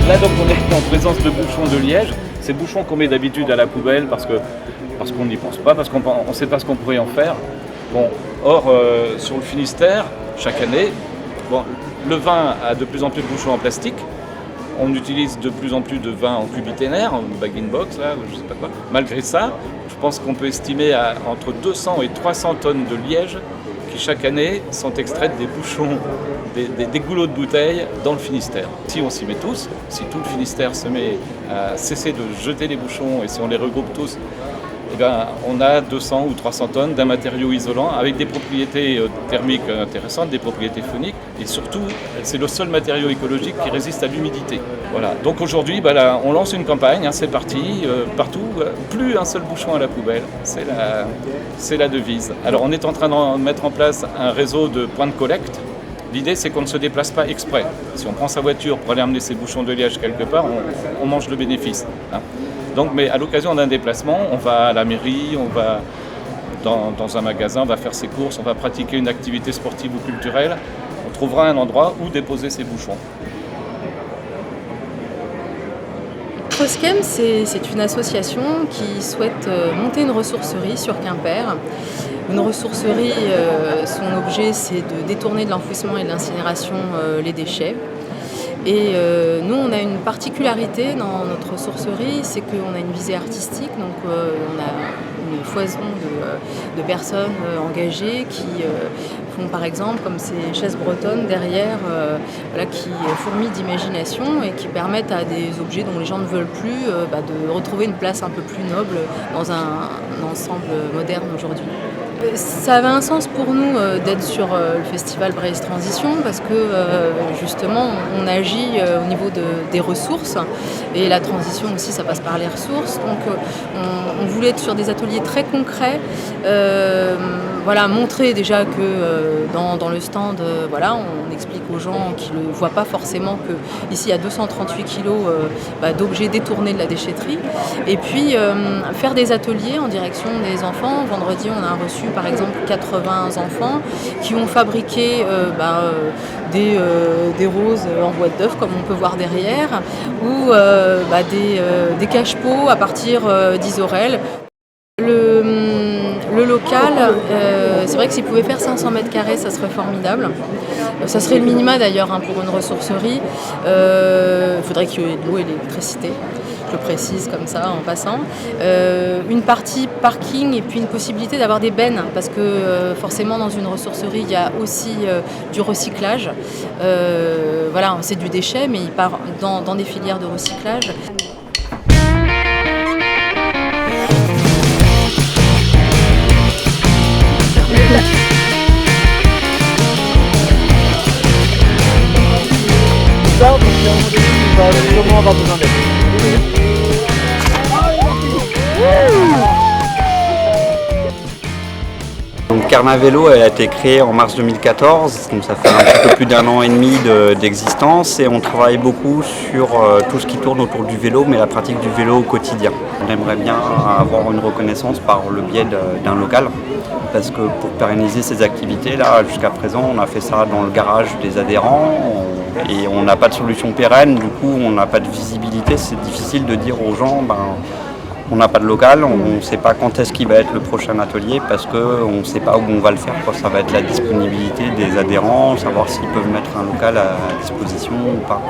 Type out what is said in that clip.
Là donc on est en présence de bouchons de liège. Ces bouchons qu'on met d'habitude à la poubelle parce qu'on n'y pense pas, parce qu'on ne sait pas ce qu'on pourrait en faire. Bon, or sur le Finistère, chaque année, le vin a de plus en plus de bouchons en plastique. On utilise de plus en plus de vin en cubiténaire, en bag-in-box, là, je sais pas quoi. Malgré ça, je pense qu'on peut estimer à entre 200 et 300 tonnes de liège qui chaque année sont extraites des bouchons, des goulots de bouteilles dans le Finistère. Si on s'y met tous, si tout le Finistère se met à cesser de jeter les bouchons et si on les regroupe tous, eh bien, on a 200 ou 300 tonnes d'un matériau isolant avec des propriétés thermiques intéressantes, des propriétés phoniques et surtout, c'est le seul matériau écologique qui résiste à l'humidité. Voilà. Donc aujourd'hui, on lance une campagne, c'est parti, partout, plus un seul bouchon à la poubelle, c'est la devise. Alors on est en train de mettre en place un réseau de points de collecte. L'idée, c'est qu'on ne se déplace pas exprès. Si on prend sa voiture pour aller amener ses bouchons de liège quelque part, on mange le bénéfice. Donc, mais à l'occasion d'un déplacement, on va à la mairie, on va dans un magasin, on va faire ses courses, on va pratiquer une activité sportive ou culturelle. On trouvera un endroit où déposer ses bouchons. Croschem, c'est une association qui souhaite monter une ressourcerie sur Quimper. Une ressourcerie, son objet, c'est de détourner de l'enfouissement et de l'incinération les déchets. Et nous, on a une particularité dans notre ressourcerie, c'est qu'on a une visée artistique, donc on a une foison de personnes engagées qui font par exemple comme ces chaises bretonnes derrière, qui fourmillent d'imagination et qui permettent à des objets dont les gens ne veulent plus de retrouver une place un peu plus noble dans un ensemble moderne aujourd'hui. Ça avait un sens pour nous d'être sur le festival Braise Transition parce que justement on agit au niveau des ressources et la transition aussi ça passe par les ressources. Donc on voulait être sur des ateliers très concrets, montrer déjà que dans le stand, on explique aux gens qui ne le voient pas forcément qu'ici il y a 238 kilos d'objets détournés de la déchetterie. Et puis faire des ateliers en direction des enfants. Vendredi on a reçu par exemple 80 enfants qui ont fabriqué des roses en boîte d'œufs comme on peut voir derrière ou des cache-pots à partir d'isorel. Le local, c'est vrai que s'il pouvait faire 500 mètres carrés, ça serait formidable. Ça serait le minima d'ailleurs pour une ressourcerie. Il faudrait qu'il y ait de l'eau et de l'électricité. Je le précise comme ça en passant. Une partie parking et puis une possibilité d'avoir des bennes parce que forcément dans une ressourcerie il y a aussi du recyclage. C'est du déchet mais il part dans des filières de recyclage. Donc Carmin Vélo elle a été créée en mars 2014, donc ça fait un petit peu plus d'un an et demi d'existence et on travaille beaucoup sur tout ce qui tourne autour du vélo, mais la pratique du vélo au quotidien. On aimerait bien avoir une reconnaissance par le biais d'un local, parce que pour pérenniser ces activités-là, jusqu'à présent on a fait ça dans le garage des adhérents et on n'a pas de solution pérenne, du coup on n'a pas de visibilité, c'est difficile de dire aux gens on n'a pas de local, on ne sait pas quand est-ce qu'il va être le prochain atelier parce qu'on ne sait pas où on va le faire. Ça va être la disponibilité des adhérents, savoir s'ils peuvent mettre un local à disposition ou pas.